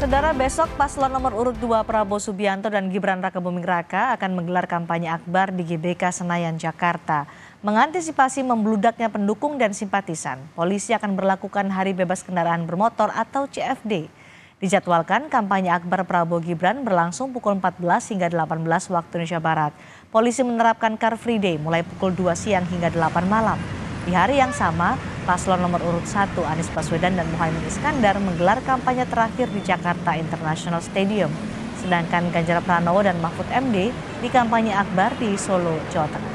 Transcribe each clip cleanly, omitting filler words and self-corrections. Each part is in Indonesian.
Saudara, besok paslon nomor urut 2 Prabowo Subianto dan Gibran Rakabuming Raka akan menggelar kampanye akbar di GBK Senayan, Jakarta. Mengantisipasi membludaknya pendukung dan simpatisan, polisi akan berlakukan hari bebas kendaraan bermotor atau CFD. Dijadwalkan kampanye akbar Prabowo Gibran berlangsung pukul 14 hingga 18 waktu Indonesia Barat. Polisi menerapkan Car Free Day mulai pukul 2 siang hingga 8 malam. Di hari yang sama, paslon nomor urut 1 Anies Baswedan dan Muhaimin Iskandar menggelar kampanye terakhir di Jakarta International Stadium. Sedangkan Ganjar Pranowo dan Mahfud MD di kampanye akbar di Solo, Jawa Tengah.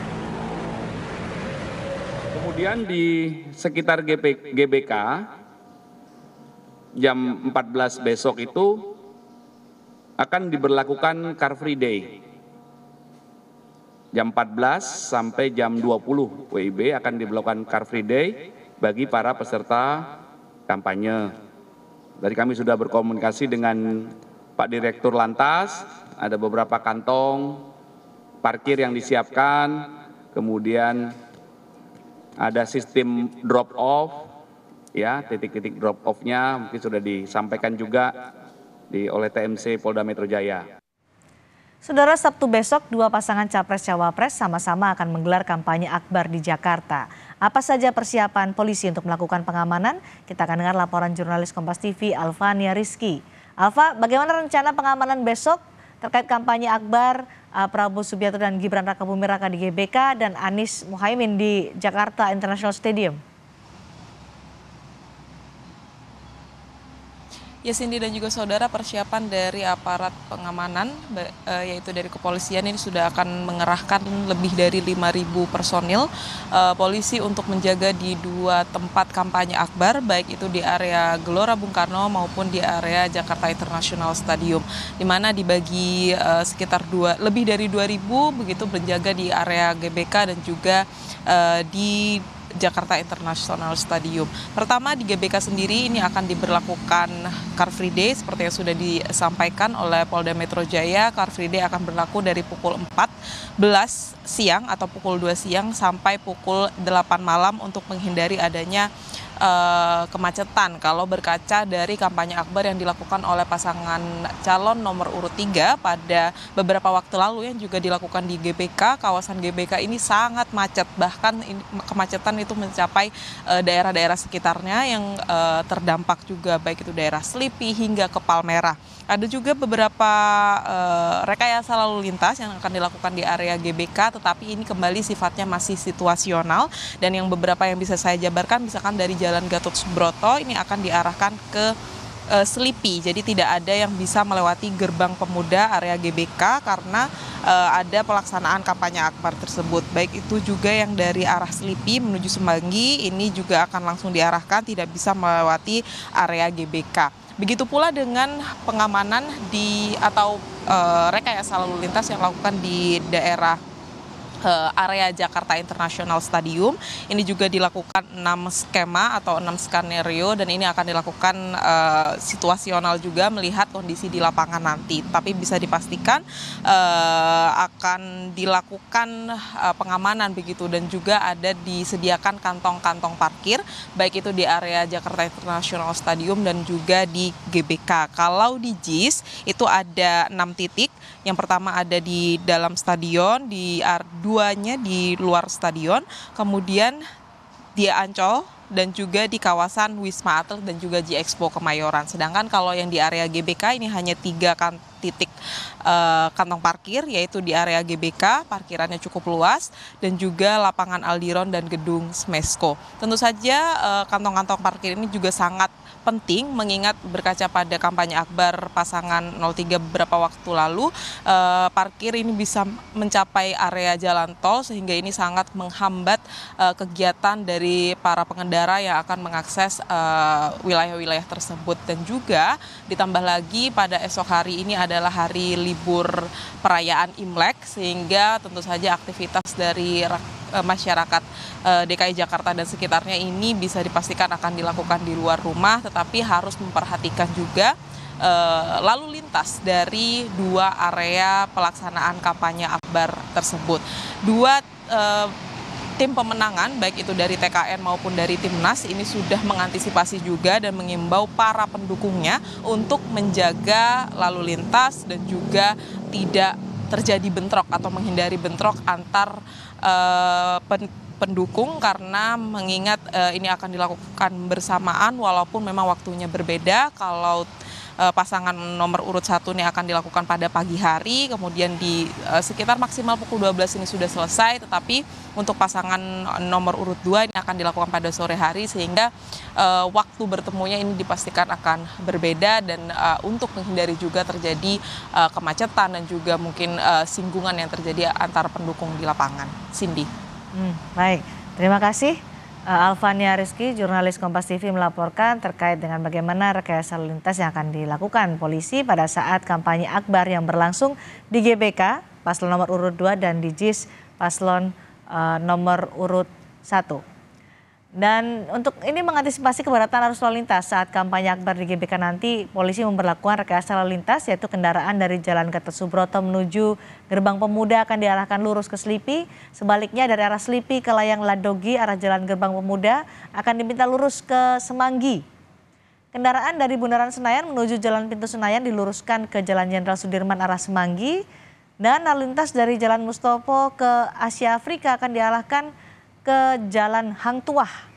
Kemudian di sekitar GBK jam 14 besok itu akan diberlakukan Car Free Day. Jam 14 sampai jam 20 WIB akan diberlakukan Car Free Day bagi para peserta kampanye. Tadi kami sudah berkomunikasi dengan Pak Direktur Lantas, ada beberapa kantong parkir yang disiapkan, kemudian ada sistem drop off, ya titik-titik drop off-nya mungkin sudah disampaikan juga oleh TMC Polda Metro Jaya. Saudara, Sabtu besok dua pasangan Capres-Cawapres sama-sama akan menggelar kampanye akbar di Jakarta. Apa saja persiapan polisi untuk melakukan pengamanan? Kita akan dengar laporan jurnalis Kompas TV Alvania Rizky. Alva, bagaimana rencana pengamanan besok terkait kampanye akbar Prabowo Subianto dan Gibran Rakabuming Raka di GBK dan Anies Muhaimin di Jakarta International Stadium? Ya, Cindy dan juga saudara, persiapan dari aparat pengamanan yaitu dari kepolisian ini sudah akan mengerahkan lebih dari 5.000 personil polisi untuk menjaga di dua tempat kampanye akbar, baik itu di area Gelora Bung Karno maupun di area Jakarta International Stadium, di mana dibagi sekitar lebih dari 2.000 begitu menjaga di area GBK dan juga di Jakarta International Stadium. Pertama di GBK sendiri ini akan diberlakukan Car Free Day seperti yang sudah disampaikan oleh Polda Metro Jaya. Car Free Day akan berlaku dari pukul 14 siang atau pukul 2 siang sampai pukul 8 malam untuk menghindari adanya kemacetan kalau berkaca dari kampanye akbar yang dilakukan oleh pasangan calon nomor urut 3 pada beberapa waktu lalu yang juga dilakukan di GBK. Kawasan GBK ini sangat macet, bahkan kemacetan itu mencapai daerah-daerah sekitarnya yang terdampak juga, baik itu daerah Selipi hingga ke Palmerah. Ada juga beberapa rekayasa lalu lintas yang akan dilakukan di area GBK, tetapi ini kembali sifatnya masih situasional, dan yang beberapa yang bisa saya jabarkan misalkan dari Jalan Gatot Subroto ini akan diarahkan ke Selipi, jadi tidak ada yang bisa melewati gerbang pemuda area GBK karena ada pelaksanaan kampanye akbar tersebut. Baik itu juga yang dari arah Selipi menuju Semanggi ini juga akan langsung diarahkan, tidak bisa melewati area GBK. Begitu pula dengan pengamanan atau rekayasa lalu lintas yang dilakukan di daerah area Jakarta International Stadium. Ini juga dilakukan 6 skema atau 6 skenario, dan ini akan dilakukan situasional juga melihat kondisi di lapangan nanti. Tapi bisa dipastikan akan dilakukan pengamanan begitu, dan juga ada disediakan kantong-kantong parkir baik itu di area Jakarta International Stadium dan juga di GBK. Kalau di JIS itu ada 6 titik. Yang pertama ada di dalam stadion, duanya di luar stadion, kemudian di Ancol dan juga di kawasan Wisma Atlet dan juga G-Expo Kemayoran. Sedangkan kalau yang di area GBK ini hanya 3 titik kantong parkir, yaitu di area GBK parkirannya cukup luas, dan juga lapangan Aldiron dan gedung Smesco. Tentu saja kantong-kantong parkir ini juga sangat penting mengingat berkaca pada kampanye akbar pasangan 03 beberapa waktu lalu, parkir ini bisa mencapai area jalan tol sehingga ini sangat menghambat kegiatan dari para pengendara yang akan mengakses wilayah-wilayah tersebut. Dan juga ditambah lagi pada esok hari ini adalah hari libur perayaan Imlek, sehingga tentu saja aktivitas dari masyarakat DKI Jakarta dan sekitarnya ini bisa dipastikan akan dilakukan di luar rumah, tetapi harus memperhatikan juga lalu lintas dari dua area pelaksanaan kampanye akbar tersebut. Dua tim pemenangan baik itu dari TKN maupun dari Timnas ini sudah mengantisipasi juga dan mengimbau para pendukungnya untuk menjaga lalu lintas dan juga tidak terjadi bentrok atau menghindari bentrok antar pendukung karena mengingat ini akan dilakukan bersamaan walaupun memang waktunya berbeda. Kalau pasangan nomor urut 1 ini akan dilakukan pada pagi hari, kemudian di sekitar maksimal pukul 12 ini sudah selesai, tetapi untuk pasangan nomor urut 2 ini akan dilakukan pada sore hari sehingga waktu bertemunya ini dipastikan akan berbeda dan untuk menghindari juga terjadi kemacetan dan juga mungkin singgungan yang terjadi antar pendukung di lapangan. Cindy. Baik, terima kasih. Alvania Rizky, jurnalis Kompas TV melaporkan terkait dengan bagaimana rekayasa lalu lintas yang akan dilakukan polisi pada saat kampanye akbar yang berlangsung di GBK, paslon nomor urut 2 dan di JIS, paslon nomor urut 1. Dan untuk ini mengantisipasi kepadatan arus lalu lintas saat kampanye akbar di GBK nanti, polisi memberlakukan rekayasa lalu lintas yaitu kendaraan dari Jalan Gatot Subroto menuju Gerbang Pemuda akan diarahkan lurus ke Selipi. Sebaliknya dari arah Selipi ke Layang Ladogi arah Jalan Gerbang Pemuda akan diminta lurus ke Semanggi. Kendaraan dari Bundaran Senayan menuju Jalan Pintu Senayan diluruskan ke Jalan Jenderal Sudirman arah Semanggi. Dan lalu lintas dari Jalan Mustopo ke Asia Afrika akan diarahkan ke Jalan Hang Tuah.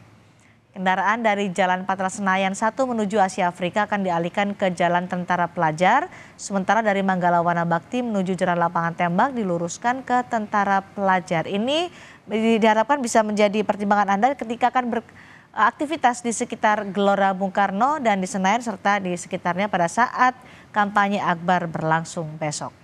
Kendaraan dari Jalan Patra Senayan 1 menuju Asia Afrika akan dialihkan ke Jalan Tentara Pelajar. Sementara dari Manggala Wana Bakti menuju Jalan Lapangan Tembak diluruskan ke Tentara Pelajar. Ini diharapkan bisa menjadi pertimbangan Anda ketika akan beraktivitas di sekitar Gelora Bung Karno dan di Senayan serta di sekitarnya pada saat kampanye akbar berlangsung besok.